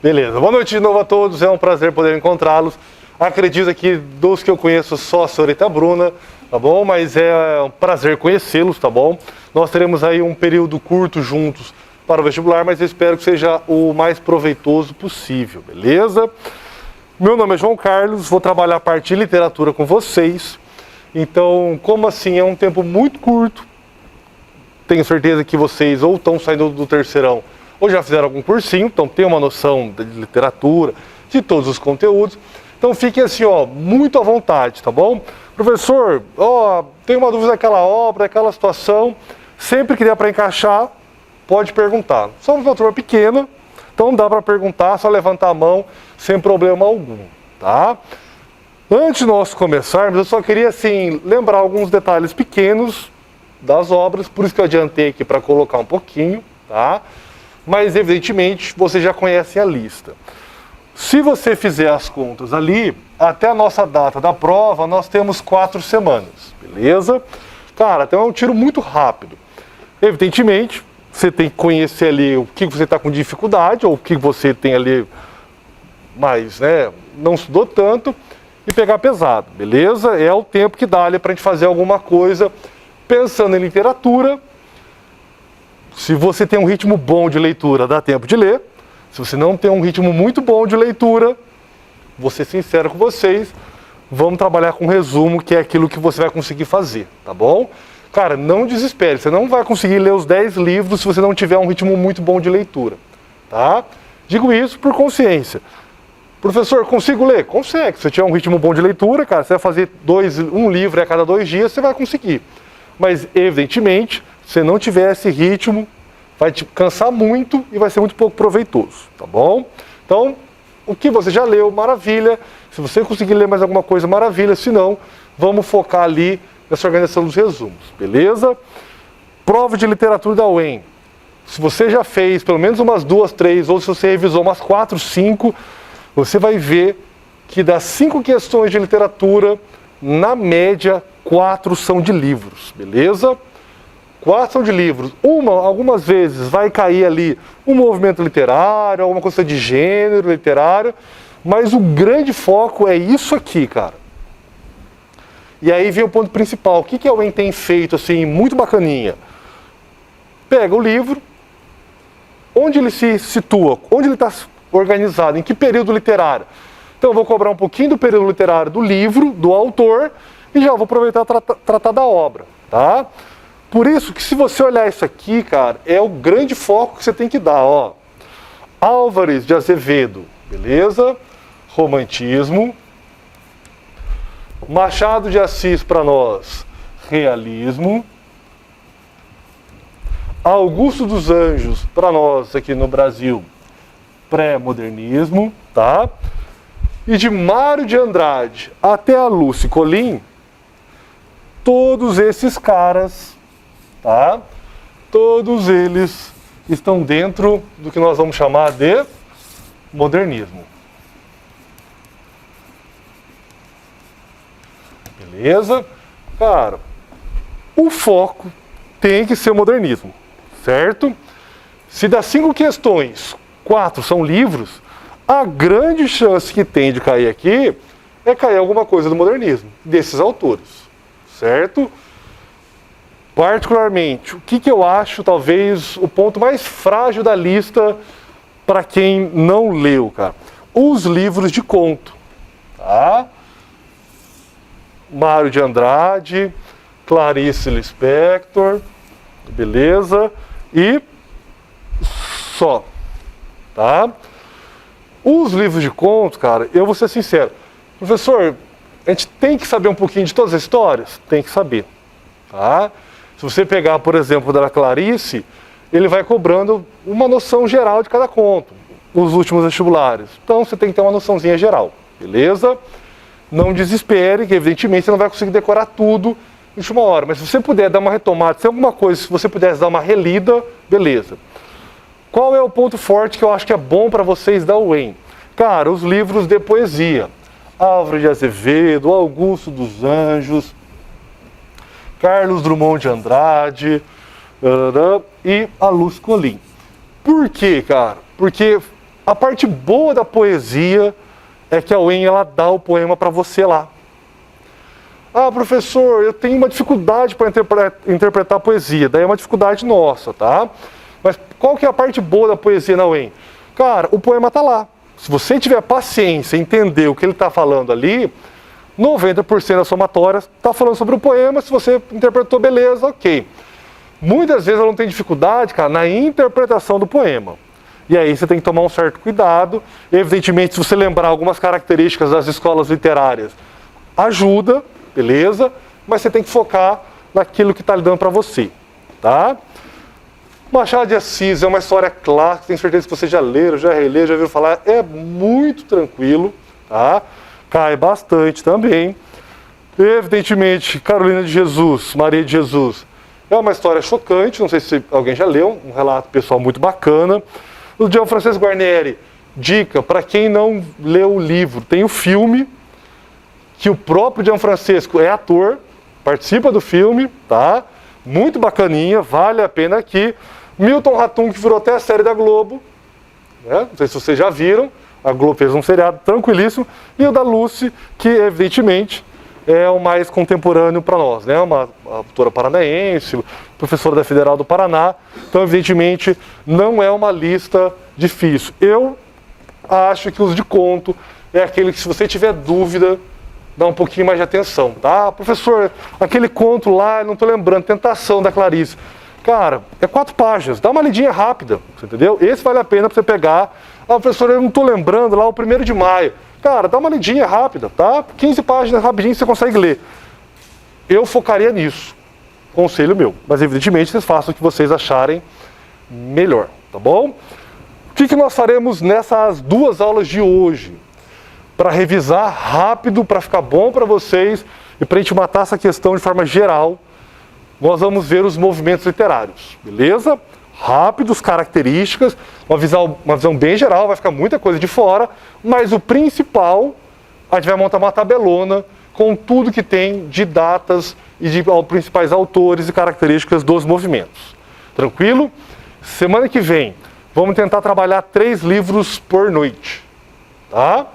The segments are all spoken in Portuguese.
Beleza. Boa noite de novo a todos. É um prazer poder encontrá-los. Acredito que dos que eu conheço só a senhorita Bruna, tá bom? Mas é um prazer conhecê-los, tá bom? Nós teremos aí um período curto juntos para o vestibular, mas eu espero que seja o mais proveitoso possível, beleza? Meu nome é João Carlos, vou trabalhar a parte de literatura com vocês. Então, como assim é um tempo muito curto, tenho certeza que vocês ou estão saindo do terceirão ou já fizeram algum cursinho, então tem uma noção de literatura, de todos os conteúdos. Então fiquem assim, ó, muito à vontade, tá bom? Professor, ó, tem uma dúvida daquela obra, daquela situação, sempre que der para encaixar, pode perguntar. Somos uma turma pequena, então dá para perguntar, só levantar a mão, sem problema algum, tá? Antes de nós começarmos, eu só queria, assim, lembrar alguns detalhes pequenos das obras, por isso que eu adiantei aqui para colocar um pouquinho, tá? Mas, evidentemente, você já conhece a lista. Se você fizer as contas ali, até a nossa data da prova, nós temos 4 semanas, beleza? Cara, então é um tiro muito rápido. Evidentemente, você tem que conhecer ali o que você está com dificuldade, ou o que você tem ali mais, né, não estudou tanto, e pegar pesado, beleza? É o tempo que dá ali para a gente fazer alguma coisa pensando em literatura. Se você tem um ritmo bom de leitura, dá tempo de ler. Se você não tem um ritmo muito bom de leitura, vou ser sincero com vocês, vamos trabalhar com resumo, que é aquilo que você vai conseguir fazer, tá bom? Cara, não desespere, você não vai conseguir ler os 10 livros se você não tiver um ritmo muito bom de leitura, tá? Digo isso por consciência. Professor, consigo ler? Consegue. Se você tiver um ritmo bom de leitura, cara, você vai fazer um livro a cada 2 dias, você vai conseguir. Mas, evidentemente, se você não tiver esse ritmo, vai te cansar muito e vai ser muito pouco proveitoso, tá bom? Então, o que você já leu, maravilha. Se você conseguir ler mais alguma coisa, maravilha. Se não, vamos focar ali nessa organização dos resumos, beleza? Prova de literatura da UEM. Se você já fez pelo menos umas 2, 3, ou se você revisou umas 4, 5, você vai ver que das 5 questões de literatura, na média, 4 são de livros, beleza? 4 são de livros. Algumas vezes vai cair ali um movimento literário, alguma coisa de gênero literário, mas o grande foco é isso aqui, cara. E aí vem o ponto principal. O que a UEM tem feito, assim, muito bacaninha? Pega o livro, onde ele se situa, onde ele está organizado, em que período literário. Então eu vou cobrar um pouquinho do período literário do livro, do autor, e já vou aproveitar tratar da obra, tá? Por isso que se você olhar isso aqui, cara, é o grande foco que você tem que dar, ó. Álvares de Azevedo, beleza? Romantismo. Machado de Assis para nós, realismo. Augusto dos Anjos para nós aqui no Brasil, pré-modernismo, tá? E de Mário de Andrade até a Lúcia Colim, todos esses caras, tá? Todos eles estão dentro do que nós vamos chamar de modernismo. Beleza? Cara, o foco tem que ser o modernismo, certo? Se das 5 questões, 4 são livros, a grande chance que tem de cair aqui é cair alguma coisa do modernismo, desses autores, certo? Particularmente, o que eu acho talvez o ponto mais frágil da lista para quem não leu, cara? Os livros de conto, tá? Mário de Andrade, Clarice Lispector, beleza? E só, tá? Os livros de contos, cara, eu vou ser sincero. Professor, a gente tem que saber um pouquinho de todas as histórias? Tem que saber, tá? Se você pegar, por exemplo, da Clarice, ele vai cobrando uma noção geral de cada conto, os últimos vestibulares. Então, você tem que ter uma noçãozinha geral, beleza? Não desespere, que evidentemente você não vai conseguir decorar tudo em última hora. Mas se você puder dar uma retomada, se alguma coisa, se você pudesse dar uma relida, beleza. Qual é o ponto forte que eu acho que é bom para vocês da UEM? Cara, os livros de poesia. Álvares de Azevedo, Augusto dos Anjos, Carlos Drummond de Andrade e a Lúcia Colim. Por quê, cara? Porque A parte boa da poesia é que a UEM ela dá o poema para você lá. Ah, professor, eu tenho uma dificuldade para interpretar a poesia. Daí é uma dificuldade nossa, tá? Mas qual que é a parte boa da poesia na UEM? Cara, o poema está lá. Se você tiver paciência e entender o que ele está falando ali, 90% das somatórias está falando sobre o poema. Se você interpretou, beleza, ok. Muitas vezes ela não tem dificuldade, cara, na interpretação do poema. E aí você tem que tomar um certo cuidado. Evidentemente, se você lembrar algumas características das escolas literárias, ajuda, beleza? Mas você tem que focar naquilo que está lidando para você, tá? Machado de Assis é uma história clássica, tenho certeza que vocês já leram, já releram, já ouviram falar. É muito tranquilo, tá? Cai bastante também. Evidentemente, Carolina de Jesus, Maria de Jesus, é uma história chocante, não sei se alguém já leu, um relato pessoal muito bacana. O Gianfrancesco Guarnieri, dica, para quem não leu o livro, tem o filme, que o próprio Gianfrancesco é ator, participa do filme, tá? Muito bacaninha, vale a pena aqui. Milton Ratum, que virou até a série da Globo, né? Não sei se vocês já viram, a Globo fez um seriado tranquilíssimo, e o da Lucy, que evidentemente é o mais contemporâneo para nós, né? Uma autora paranaense, professora da Federal do Paraná, então evidentemente não é uma lista difícil. Eu acho que os de conto é aquele que, se você tiver dúvida, dá um pouquinho mais de atenção, tá? Professor, aquele conto lá, não estou lembrando, Tentação da Clarice. Cara, é 4 páginas, dá uma lidinha rápida, você entendeu? Esse vale a pena para você pegar. Ah, professor, eu não estou lembrando lá o 1º de maio. Cara, dá uma lidinha rápida, tá? 15 páginas rapidinho você consegue ler. Eu focaria nisso, conselho meu. Mas evidentemente vocês façam o que vocês acharem melhor, tá bom? O que nós faremos nessas 2 aulas de hoje? Para revisar rápido, para ficar bom para vocês e para a gente matar essa questão de forma geral, nós vamos ver os movimentos literários, beleza? Rápidos, características, uma visão bem geral, vai ficar muita coisa de fora, mas o principal, a gente vai montar uma tabelona com tudo que tem de datas e de principais autores e características dos movimentos. Tranquilo? Semana que vem, vamos tentar trabalhar 3 livros por noite, tá?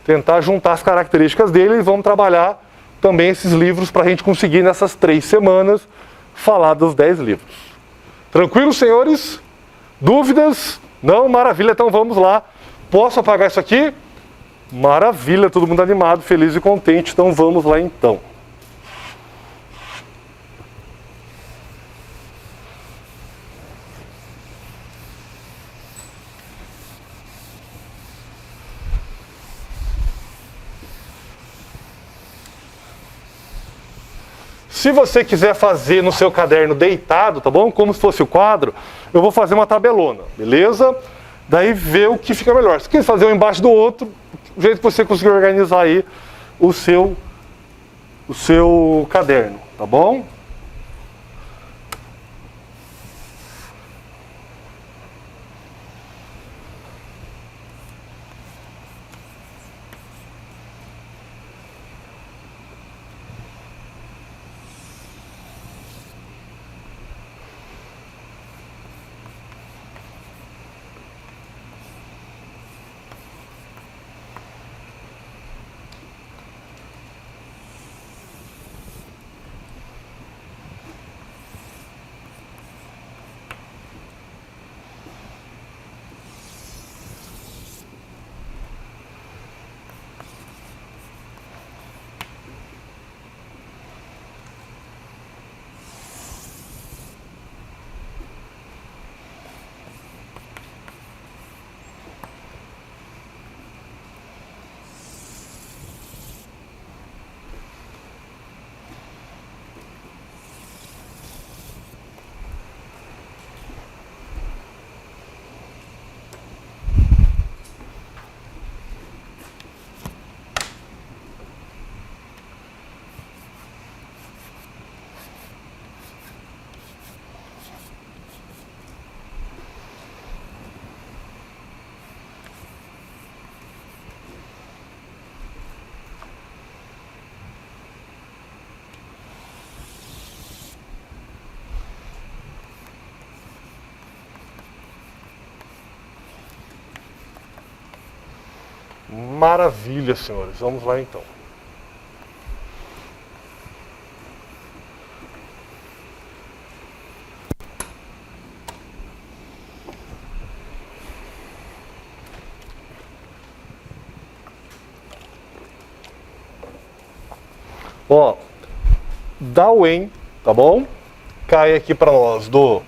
Tentar juntar as características dele e vamos trabalhar também esses livros para a gente conseguir, nessas 3 semanas, falar dos 10 livros. Tranquilo, senhores? Dúvidas? Não? Maravilha, então vamos lá. Posso apagar isso aqui? Maravilha, todo mundo animado, feliz e contente, então vamos lá então. Se você quiser fazer no seu caderno deitado, tá bom? Como se fosse o quadro, eu vou fazer uma tabelona, beleza? Daí ver o que fica melhor. Se quiser fazer um embaixo do outro, o jeito que você conseguir organizar aí o seu caderno, tá bom? Maravilha, senhores. Vamos lá então. Ó, Darwin, tá bom? Cai aqui para nós do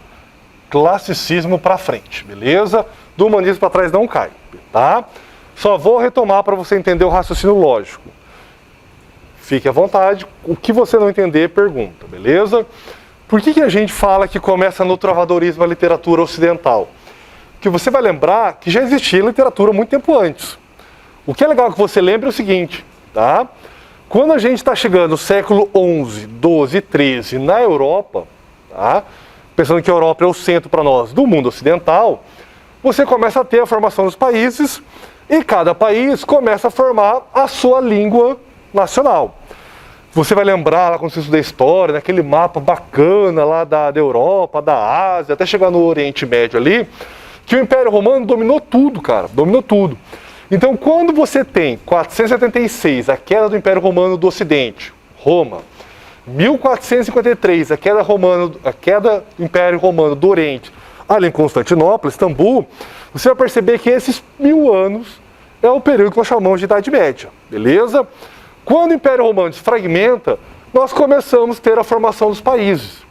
classicismo para frente, beleza? Do humanismo para trás não cai, tá? Só vou retomar para você entender o raciocínio lógico. Fique à vontade, o que você não entender, pergunta, beleza? Por que a gente fala que começa no trovadorismo a literatura ocidental? Porque você vai lembrar que já existia literatura muito tempo antes. O que é legal que você lembre é o seguinte, tá? Quando a gente está chegando no século XI, XII, XIII na Europa, tá? Pensando que a Europa é o centro para nós do mundo ocidental, você começa a ter a formação dos países e cada país começa a formar a sua língua nacional. Você vai lembrar, lá quando você estuda história, naquele mapa bacana lá da Europa, da Ásia, até chegar no Oriente Médio ali, que o Império Romano dominou tudo, cara, dominou tudo. Então, quando você tem 476, a queda do Império Romano do Ocidente, Roma, 1453, a queda do Império Romano do Oriente, ali em Constantinopla, Istambul, você vai perceber que esses 1000 anos é o período que nós chamamos de Idade Média, beleza? Quando o Império Romano se fragmenta, nós começamos a ter a formação dos países.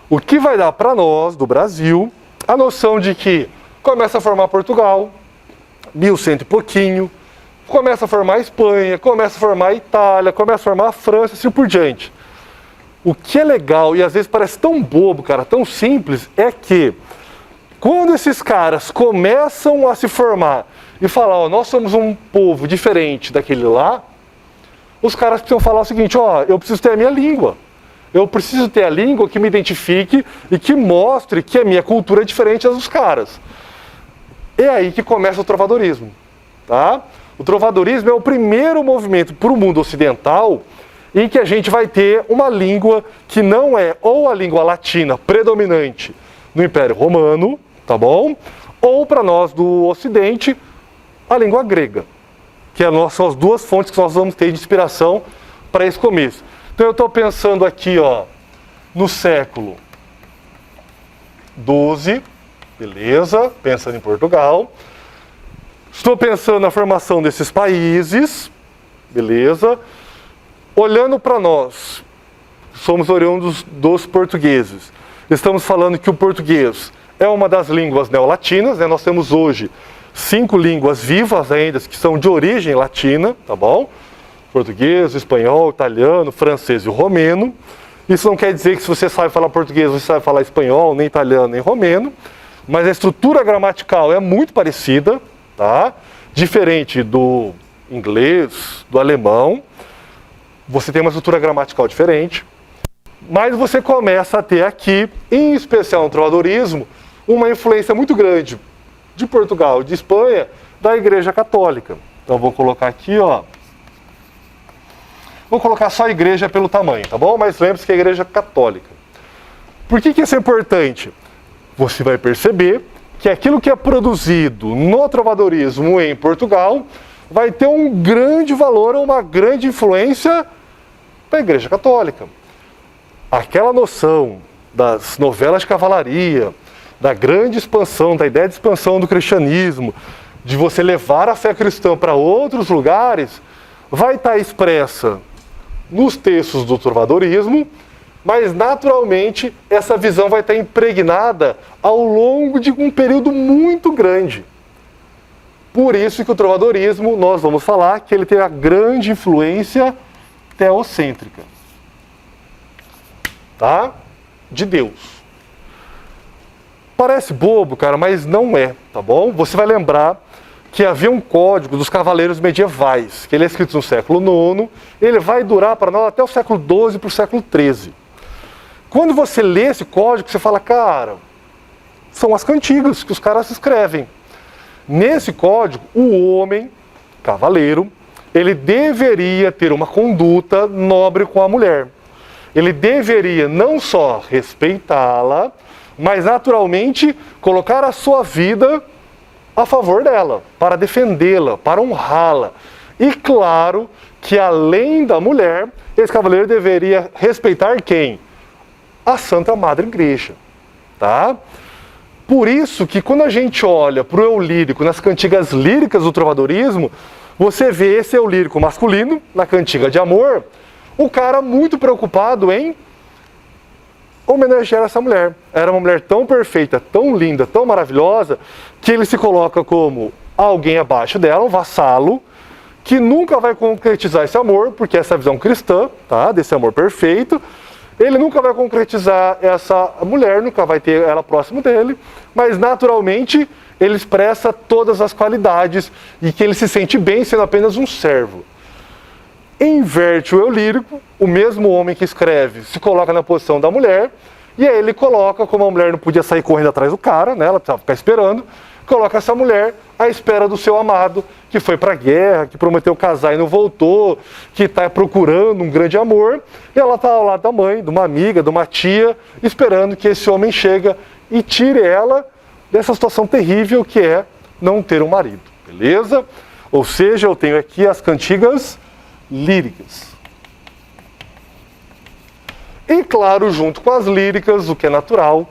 O que vai dar para nós, do Brasil, a noção de que começa a formar Portugal, 1100 e pouquinho, começa a formar a Espanha, começa a formar a Itália, começa a formar a França, assim por diante. O que é legal, e às vezes parece tão bobo, cara, tão simples, é que quando esses caras começam a se formar e falar, ó, nós somos um povo diferente daquele lá, os caras precisam falar o seguinte, ó, eu preciso ter a minha língua. Eu preciso ter a língua que me identifique e que mostre que a minha cultura é diferente dos caras. É aí que começa o trovadorismo, tá? O trovadorismo é o primeiro movimento para o mundo ocidental em que a gente vai ter uma língua que não é ou a língua latina predominante no Império Romano, tá bom? Ou para nós do Ocidente, a língua grega, que são as duas fontes que nós vamos ter de inspiração para esse começo. Então eu estou pensando aqui, ó, no século XII, beleza, pensando em Portugal. Estou pensando na formação desses países, beleza. Olhando para nós, somos oriundos dos portugueses. Estamos falando que o português é uma das línguas neolatinas, né? Nós temos hoje 5 línguas vivas ainda, que são de origem latina, tá bom? Português, espanhol, italiano, francês e o romeno. Isso não quer dizer que se você sabe falar português, você sabe falar espanhol, nem italiano, nem romeno. Mas a estrutura gramatical é muito parecida, tá? Diferente do inglês, do alemão. Você tem uma estrutura gramatical diferente. Mas você começa a ter aqui, em especial no trovadorismo, uma influência muito grande de Portugal, de Espanha, da Igreja Católica. Então vou colocar aqui, ó. Vou colocar só a igreja pelo tamanho, tá bom? Mas lembre-se que é a Igreja Católica. Por que isso é importante? Você vai perceber que aquilo que é produzido no trovadorismo em Portugal vai ter um grande valor, uma grande influência da Igreja Católica. Aquela noção das novelas de cavalaria, da grande expansão, da ideia de expansão do cristianismo, de você levar a fé cristã para outros lugares, vai estar expressa nos textos do trovadorismo, mas naturalmente essa visão vai estar impregnada ao longo de um período muito grande. Por isso que o trovadorismo, nós vamos falar que ele tem a grande influência teocêntrica, tá? De Deus. Parece bobo, cara, mas não é, tá bom? Você vai lembrar que havia um código dos cavaleiros medievais, que ele é escrito no século IX, ele vai durar para nós até o século XII para o século XIII. Quando você lê esse código, você fala, cara, são as cantigas que os caras escrevem. Nesse código, o homem, cavaleiro, ele deveria ter uma conduta nobre com a mulher. Ele deveria não só respeitá-la, mas naturalmente colocar a sua vida a favor dela, para defendê-la, para honrá-la. E claro que além da mulher, esse cavaleiro deveria respeitar quem? A Santa Madre Igreja, tá? Por isso que quando a gente olha para o eu lírico nas cantigas líricas do trovadorismo, você vê esse eu lírico masculino, na cantiga de amor, o cara muito preocupado em homenagear essa mulher. Era uma mulher tão perfeita, tão linda, tão maravilhosa, que ele se coloca como alguém abaixo dela, um vassalo, que nunca vai concretizar esse amor, porque essa visão cristã, tá, desse amor perfeito, ele nunca vai concretizar essa mulher, nunca vai ter ela próximo dele, mas naturalmente ele expressa todas as qualidades e que ele se sente bem sendo apenas um servo. Inverte o eu lírico, o mesmo homem que escreve se coloca na posição da mulher, e aí ele coloca, como a mulher não podia sair correndo atrás do cara, né, ela precisava ficar esperando, coloca essa mulher à espera do seu amado, que foi para a guerra, que prometeu casar e não voltou, que está procurando um grande amor, e ela está ao lado da mãe, de uma amiga, de uma tia, esperando que esse homem chegue e tire ela dessa situação terrível que é não ter um marido, beleza? Ou seja, eu tenho aqui as cantigas líricas. E claro, junto com as líricas, o que é natural,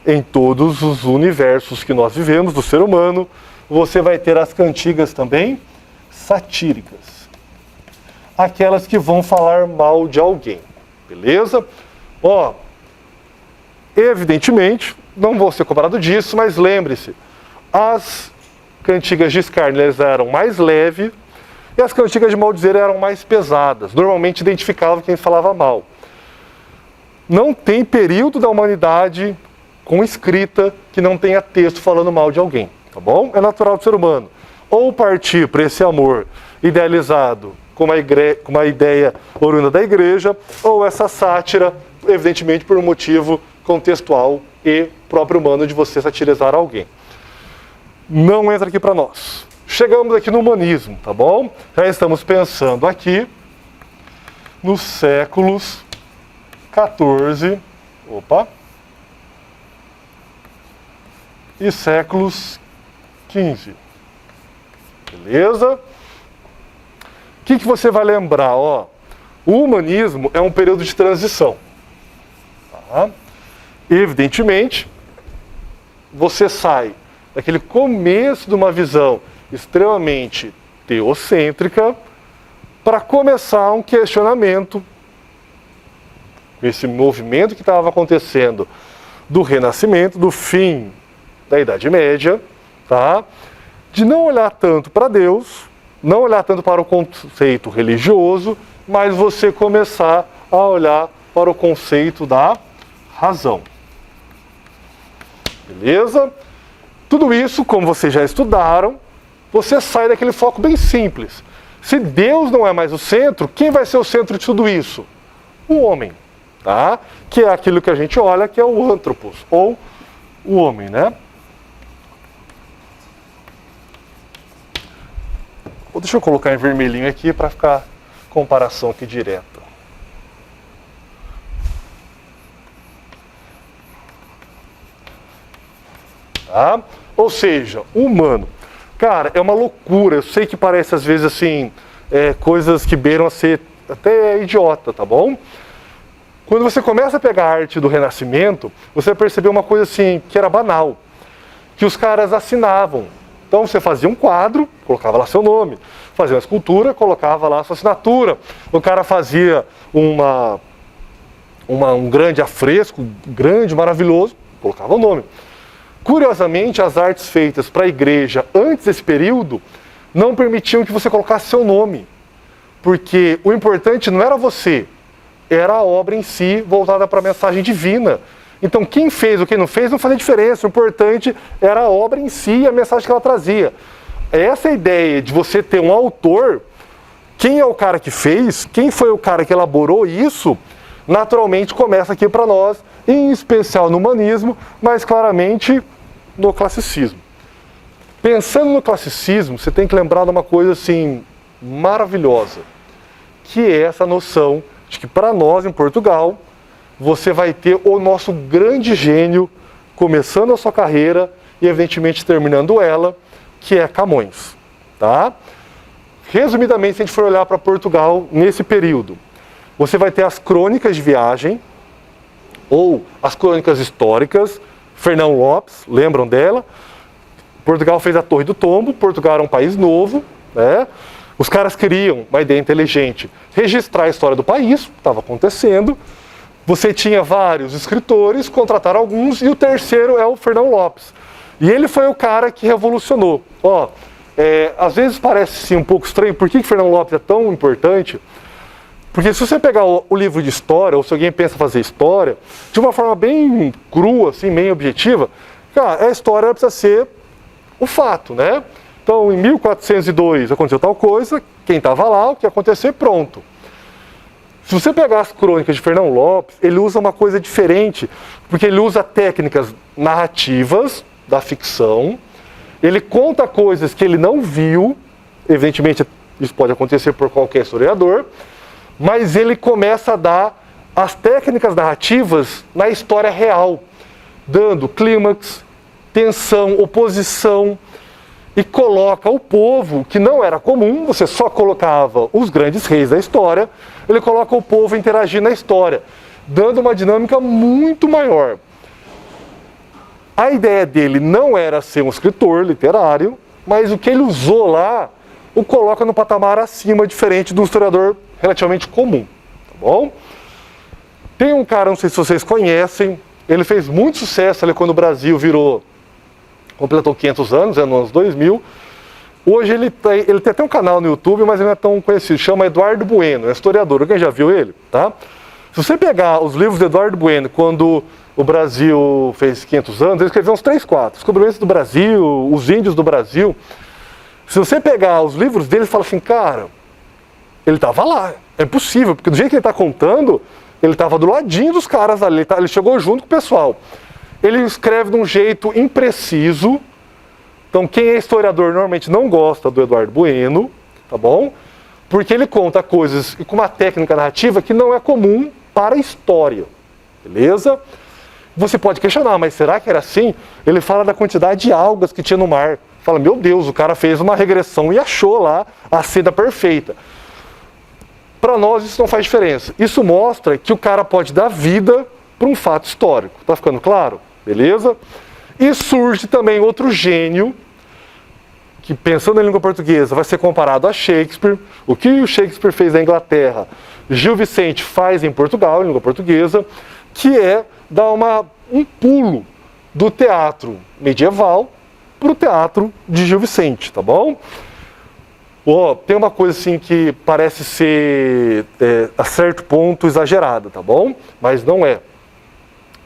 em todos os universos que nós vivemos, do ser humano, você vai ter as cantigas também satíricas. Aquelas que vão falar mal de alguém, beleza? Ó, evidentemente, não vou ser cobrado disso, mas lembre-se, as cantigas de escárnio eram mais leves e as cantigas de maldizer eram mais pesadas. Normalmente identificavam quem falava mal. Não tem período da humanidade com escrita que não tenha texto falando mal de alguém, tá bom? É natural do ser humano. Ou partir para esse amor idealizado com uma ideia oriunda da igreja, ou essa sátira, evidentemente por um motivo contextual e próprio humano de você satirizar alguém. Não entra aqui para nós. Chegamos aqui no humanismo, tá bom? Já estamos pensando aqui nos séculos 14, e séculos 15. Beleza? O que você vai lembrar? Ó, o humanismo é um período de transição. Tá? Evidentemente, você sai daquele começo de uma visão extremamente teocêntrica para começar um questionamento, esse movimento que estava acontecendo do Renascimento, do fim da Idade Média, tá? De não olhar tanto para Deus, não olhar tanto para o conceito religioso, mas você começar a olhar para o conceito da razão. Beleza? Tudo isso, como vocês já estudaram, você sai daquele foco bem simples. Se Deus não é mais o centro, quem vai ser o centro de tudo isso? O homem, tá? Que é aquilo que a gente olha, que é o antropos, ou o homem, né? Deixa eu colocar em vermelhinho aqui para ficar comparação aqui direta. Tá? Ou seja, o humano. Cara, é uma loucura. Eu sei que parece às vezes assim, coisas que beiram a ser até idiota, tá bom? Quando você começa a pegar a arte do Renascimento, você percebeu uma coisa assim, que era banal. Que os caras assinavam. Então você fazia um quadro, colocava lá seu nome. Fazia uma escultura, colocava lá sua assinatura. O cara fazia um grande afresco, grande, maravilhoso, colocava o nome. Curiosamente, as artes feitas para a igreja antes desse período não permitiam que você colocasse seu nome. Porque o importante não era você, era a obra em si voltada para a mensagem divina. Então quem fez ou quem não fez não fazia diferença. O importante era a obra em si e a mensagem que ela trazia. Essa ideia de você ter um autor, quem é o cara que fez, quem foi o cara que elaborou isso, naturalmente começa aqui para nós, em especial no humanismo, mas claramente no classicismo. Pensando no classicismo, você tem que lembrar de uma coisa assim maravilhosa, que é essa noção de que para nós em Portugal, você vai ter o nosso grande gênio começando a sua carreira e evidentemente terminando ela, que é Camões. Tá? Resumidamente, se a gente for olhar para Portugal nesse período, você vai ter as crônicas de viagem, ou as crônicas históricas. Fernão Lopes, lembram dela? Portugal fez a Torre do Tombo, Portugal era um país novo, né? Os caras queriam, uma ideia inteligente, registrar a história do país, estava acontecendo. Você tinha vários escritores, contrataram alguns, e o terceiro é o Fernão Lopes. E ele foi o cara que revolucionou. Às vezes parece sim um pouco estranho, por que Fernão Lopes é tão importante? Porque se você pegar o livro de história, ou se alguém pensa em fazer história, de uma forma bem crua, assim, bem objetiva, cara, a história precisa ser o fato, né? Então, em 1402 aconteceu tal coisa, quem estava lá, o que ia acontecer, pronto. Se você pegar as crônicas de Fernão Lopes, ele usa uma coisa diferente, porque ele usa técnicas narrativas da ficção, ele conta coisas que ele não viu, evidentemente isso pode acontecer por qualquer historiador, mas ele começa a dar as técnicas narrativas na história real, dando clímax, tensão, oposição, e coloca o povo, que não era comum, você só colocava os grandes reis da história, ele coloca o povo interagindo na história, dando uma dinâmica muito maior. A ideia dele não era ser um escritor literário, mas o que ele usou lá o coloca no patamar acima, diferente do historiador relativamente comum, tá bom? Tem um cara, não sei se vocês conhecem, ele fez muito sucesso ali quando o Brasil completou 500 anos, nos anos 2000. Hoje ele tem até um canal no YouTube, mas ele não é tão conhecido, chama Eduardo Bueno, é historiador, alguém já viu ele? Tá? Se você pegar os livros de Eduardo Bueno, quando o Brasil fez 500 anos, ele escreveu uns 3, 4, Descobrimentos do Brasil, Os Índios do Brasil. Se você pegar os livros dele, você fala assim, cara, ele estava lá, é impossível, porque do jeito que ele está contando, ele estava do ladinho dos caras ali, ele chegou junto com o pessoal. Ele escreve de um jeito impreciso, então quem é historiador normalmente não gosta do Eduardo Bueno, tá bom? Porque ele conta coisas com uma técnica narrativa que não é comum para a história, beleza? Você pode questionar, mas será que era assim? Ele fala da quantidade de algas que tinha no mar. Fala, meu Deus, o cara fez uma regressão e achou lá a seda perfeita. Para nós isso não faz diferença. Isso mostra que o cara pode dar vida para um fato histórico. Tá ficando claro? Beleza? E surge também outro gênio, que pensando em língua portuguesa vai ser comparado a Shakespeare. O que o Shakespeare fez na Inglaterra, Gil Vicente faz em Portugal, em língua portuguesa, que é dar um pulo do teatro medieval para o teatro de Gil Vicente, tá bom? Tem uma coisa assim que parece ser, a certo ponto, exagerada, tá bom? Mas não é.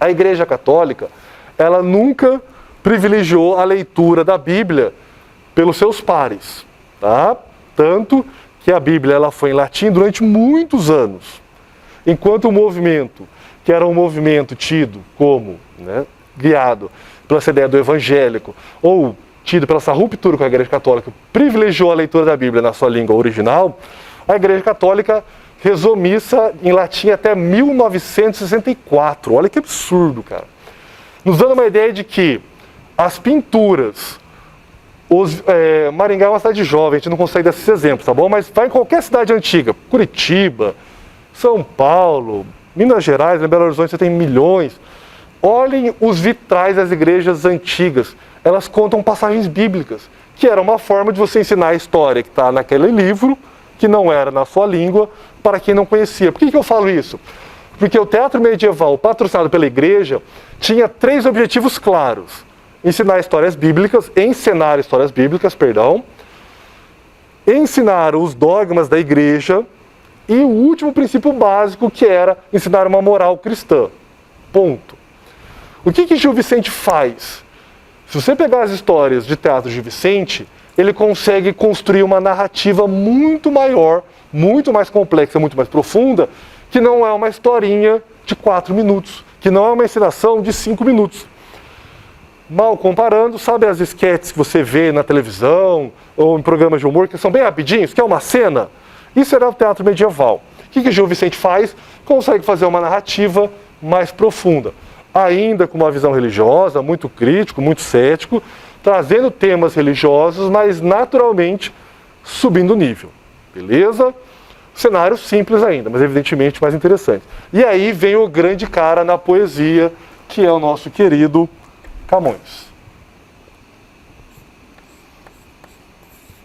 A Igreja Católica, ela nunca privilegiou a leitura da Bíblia pelos seus pares, tá? Tanto que a Bíblia ela foi em latim durante muitos anos, enquanto o movimento, que era um movimento tido como, guiado pela essa ideia do evangélico, ou tido pela essa ruptura com a Igreja Católica, privilegiou a leitura da Bíblia na sua língua original, a Igreja Católica rezou missa em latim até 1964. Olha que absurdo, cara. Nos dando uma ideia de que as pinturas, Maringá é uma cidade jovem, a gente não consegue dar esses exemplos, tá bom? Mas vai em qualquer cidade antiga, Curitiba, São Paulo, Minas Gerais, em Belo Horizonte você tem milhões. Olhem os vitrais das igrejas antigas, elas contam passagens bíblicas, que era uma forma de você ensinar a história que está naquele livro, que não era na sua língua, para quem não conhecia. Por que eu falo isso? Porque o teatro medieval, patrocinado pela igreja, tinha 3 objetivos claros. Ensinar histórias bíblicas, ensinar os dogmas da igreja, e o último princípio básico, que era ensinar uma moral cristã. Ponto. O que Gil Vicente faz? Se você pegar as histórias de teatro de Gil Vicente, ele consegue construir uma narrativa muito maior, muito mais complexa, muito mais profunda, que não é uma historinha de 4 minutos, que não é uma encenação de 5 minutos. Mal comparando, sabe as esquetes que você vê na televisão ou em programas de humor, que são bem rapidinhos, que é uma cena? Isso era o teatro medieval. O que Gil Vicente faz? Consegue fazer uma narrativa mais profunda, ainda com uma visão religiosa, muito crítico, muito cético, trazendo temas religiosos, mas naturalmente subindo o nível. Beleza? Cenário simples ainda, mas evidentemente mais interessante. E aí vem o grande cara na poesia, que é o nosso querido Camões.